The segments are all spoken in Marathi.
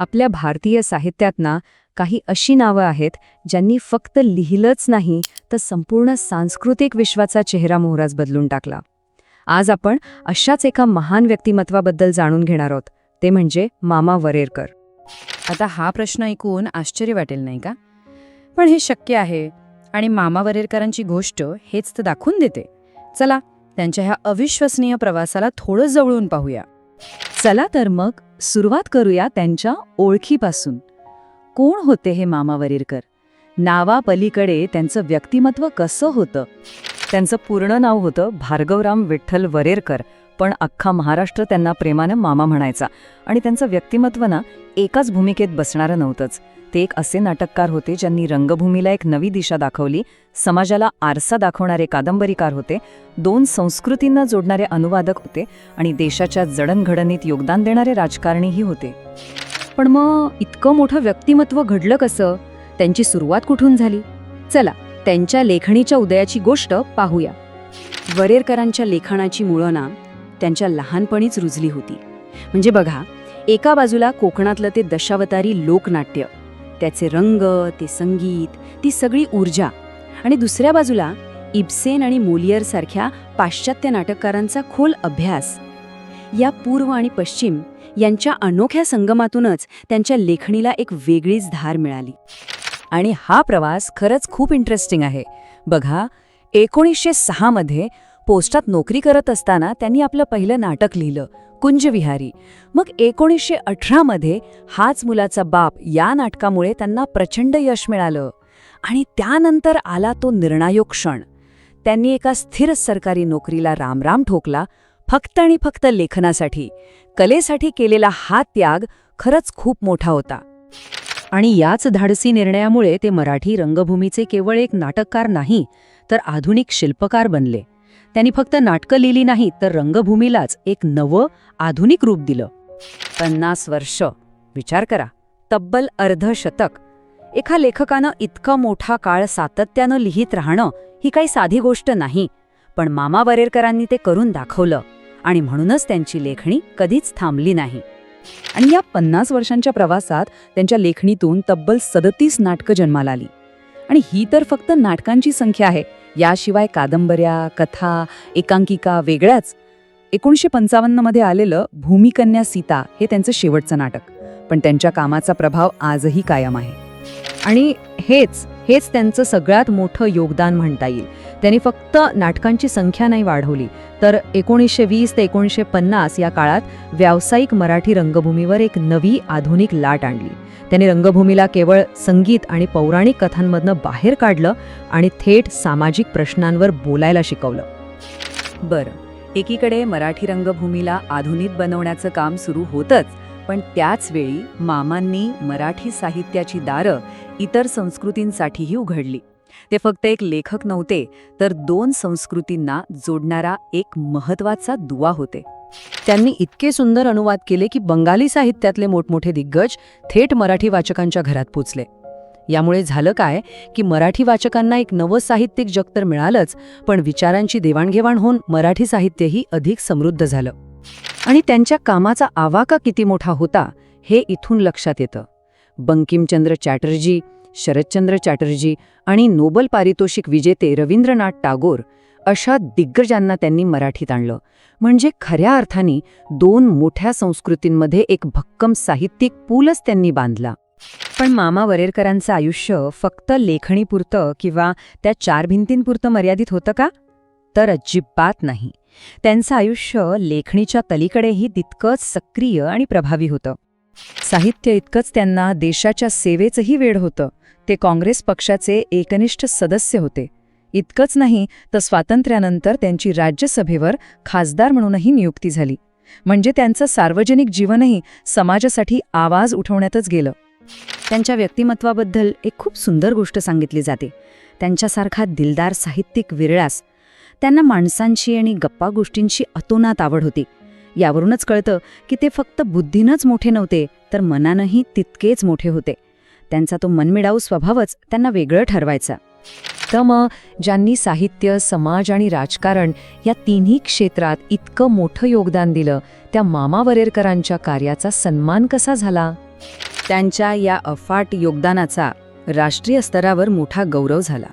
आपल्या भारतीय साहित्यात ना काही अशी नावं आहेत ज्यांनी फक्त लिहिलंच नाही तर संपूर्ण सांस्कृतिक विश्वाचा चेहरा-मोहराच बदलून टाकला. आज आपण अशाच एका महान व्यक्तिमत्वाबद्दल जाणून घेणार आहोत, ते म्हणजे मामा वरेरकर. आता हा प्रश्न ऐकून आश्चर्य वाटेल नाही का? पण हे शक्य आहे आणि मामा वरेरकरांची गोष्ट हेच तर दाखवून देते. चला त्यांच्या ह्या अविश्वसनीय प्रवासाला थोडं जवळून पाहूया. चला तर मग सुरुवात करूया त्यांच्या ओळखीपासून. कोण होते हे मामा वरेरकर? नावापलीकडे त्यांचं व्यक्तिमत्व कसं होतं? त्यांचं पूर्ण नाव होतं भार्गवराम विठ्ठल वरेरकर, पण अख्खा महाराष्ट्र त्यांना प्रेमानं मामा म्हणायचा. आणि त्यांचं व्यक्तिमत्व ना एकाच भूमिकेत बसणारं नव्हतंच. ते एक असे नाटककार होते ज्यांनी रंगभूमीला एक नवी दिशा दाखवली, समाजाला आरसा दाखवणारे कादंबरीकार होते, दोन संस्कृतींना जोडणारे अनुवादक होते आणि देशाच्या जडणघडणीत योगदान देणारे राजकारणीही होते. पण मग इतकं मोठं व्यक्तिमत्व घडलं कसं? त्यांची सुरुवात कुठून झाली? चला त्यांच्या लेखणीच्या उदयाची गोष्ट पाहूया. वरेरकरांच्या लेखनाची मुळं ना त्यांच्या लहानपणीच रुजली होती. म्हणजे बघा, एका बाजूला कोकणातलं ते दशावतारी लोकनाट्य, त्याचे रंग, ते संगीत, ती सगळी ऊर्जा, आणि दुसऱ्या बाजूला इब्सेन आणि मोलियर सारख्या पाश्चात्य नाटककारांचा खोल अभ्यास. या पूर्व आणि पश्चिम यांच्या अनोख्या संगमातूनच त्यांच्या लेखणीला एक वेगळीच धार मिळाली. आणि हा प्रवास खरंच खूप इंटरेस्टिंग आहे. बघा, 1906 मध्ये पोस्टात नोकरी करत असताना त्यांनी आपलं पहिलं नाटक लिहिलं, कुंजविहारी. मग 1918 मध्ये हाच मुलाचा बाप या नाटकामुळे त्यांना प्रचंड यश मिळालं. आणि त्यानंतर आला तो निर्णायक क्षण. त्यांनी एका स्थिर सरकारी नोकरीला रामराम ठोकला, फक्त आणि फक्त लेखनासाठी. कलेसाठी केलेला हा त्याग खरंच खूप मोठा होता. आणि याच धाडसी निर्णयामुळे ते मराठी रंगभूमीचे केवळ एक नाटककार नाही, तर आधुनिक शिल्पकार बनले. त्यांनी फक्त नाटकं लिहिली नाहीत, तर रंगभूमीलाच एक नवं आधुनिक रूप दिलं. 50 वर्ष विचार करा, तब्बल अर्धशतक. एका लेखकानं इतका मोठा काळ सातत्यानं लिहित राहणं ही काही साधी गोष्ट नाही. पण मामा वरेरकरांनी ते करून दाखवलं, आणि म्हणूनच त्यांची लेखणी कधीच थांबली नाही. आणि या 50 वर्षांच्या प्रवासात त्यांच्या लेखणीतून तब्बल 37 नाटकं जन्माला आली. आणि ही तर फक्त नाटकांची संख्या आहे. याशिवाय कादंबऱ्या, कथा, एकांकिका वेगळ्याच. 1955 मध्ये आलेलं भूमिकन्या सीता हे त्यांचं शेवटचं नाटक. पण त्यांच्या कामाचा प्रभाव आजही कायम आहे. आणि हेच त्यांचं सगळ्यात मोठं योगदान म्हणता येईल. त्यांनी फक्त नाटकांची संख्या नाही वाढवली, तर 1920 ते 1950 या काळात व्यावसायिक मराठी रंगभूमीवर एक नवी आधुनिक लाट आणली. त्यांनी रंगभूमीला केवळ संगीत आणि पौराणिक कथांमधनं बाहेर काढलं आणि थेट सामाजिक प्रश्नांवर बोलायला शिकवलं. बरं, एकीकडे मराठी रंगभूमीला आधुनिक बनवण्याचं काम सुरू होतंच, पण त्याच वेळी मामांनी मराठी साहित्याची दारं इतर संस्कृतींसाठीही उघडली. ते फक्त एक लेखक नव्हते, तर दोन संस्कृतींना जोडणारा एक महत्त्वाचा दुवा होते. त्यांनी इतके सुंदर अनुवाद केले की बंगाली साहित्यातले मोठमोठे दिग्गज थेट मराठी वाचकांच्या घरात पोचले. यामुळे झालं काय की मराठी वाचकांना एक नवं साहित्यिक जग तर मिळालंच, पण विचारांची देवाणघेवाण होऊन मराठी साहित्यही अधिक समृद्ध झालं. आणि त्यांच्या कामाचा आवाका किती मोठा होता हे इथून लक्षात येतं. बंकिमचंद्र चॅटर्जी, शरदचंद्र चॅटर्जी आणि नोबल पारितोषिक विजेते रवींद्रनाथ टागोर अशा दिग्गजांना त्यांनी मराठीत आणलं. म्हणजे खऱ्या अर्थाने दोन मोठ्या संस्कृतींमध्ये एक भक्कम साहित्यिक पूलच त्यांनी बांधला. पण मामा वरेरकरांचं आयुष्य फक्त लेखणीपुरतं किंवा त्या 4 भिंतींपुरतं मर्यादित होतं का? तर अजिबात नाही. त्यांचं आयुष्य लेखणीच्या तलीकडेही तितकंच सक्रिय आणि प्रभावी होतं. साहित्य इतकंच त्यांना देशाच्या सेवेचंही वेड होतं. ते काँग्रेस पक्षाचे एकनिष्ठ सदस्य होते. इतकंच नाही तर स्वातंत्र्यानंतर त्यांची राज्यसभेवर खासदार म्हणूनही नियुक्ती झाली. म्हणजे त्यांचं सार्वजनिक जीवनही समाजासाठी आवाज उठवण्यातच गेलं. त्यांच्या व्यक्तिमत्वाबद्दल एक खूप सुंदर गोष्ट सांगितली जाते. त्यांच्यासारखा दिलदार साहित्यिक विरळास. त्यांना माणसांची आणि गप्पा गोष्टींची अतोनात आवड होती. यावरूनच कळतं की ते फक्त बुद्धीनंच मोठे नव्हते, तर मनानंही तितकेच मोठे होते. त्यांचा तो मनमिळाऊ स्वभावच त्यांना वेगळं ठरवायचा. तर मग ज्यांनी साहित्य, समाज आणि राजकारण या तिन्ही क्षेत्रात इतकं मोठं योगदान दिलं, त्या मामा वरेरकरांच्या कार्याचा सन्मान कसा झाला? त्यांच्या या अफाट योगदानाचा राष्ट्रीय स्तरावर मोठा गौरव झाला.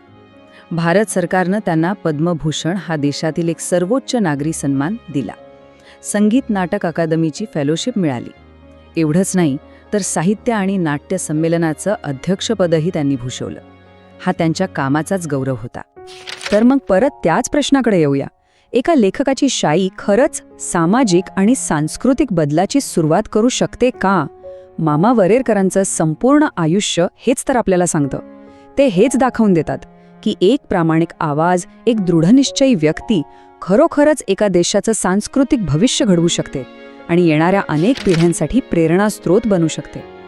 भारत सरकारनं त्यांना पद्मभूषण हा देशातील एक सर्वोच्च नागरी सन्मान दिला. संगीत नाटक अकादमीची फेलोशिप मिळाली. एवढंच नाही तर साहित्य आणि नाट्य संमेलनाचं अध्यक्षपदही त्यांनी भूषवलं. हा त्यांच्या कामाचाच गौरव होता. तर मग परत त्याच प्रश्नाकडे येऊया. एका लेखकाची शाई खरंच सामाजिक आणि सांस्कृतिक बदलाची सुरुवात करू शकते का? मामा वरेरकरांचं संपूर्ण आयुष्य हेच तर आपल्याला सांगतं. ते हेच दाखवून देतात की एक प्रामाणिक आवाज, एक दृढनिश्चयी व्यक्ती खरोखरच एका देशाचं सांस्कृतिक भविष्य घडवू शकते आणि येणाऱ्या अनेक पिढ्यांसाठी प्रेरणास्रोत बनू शकते.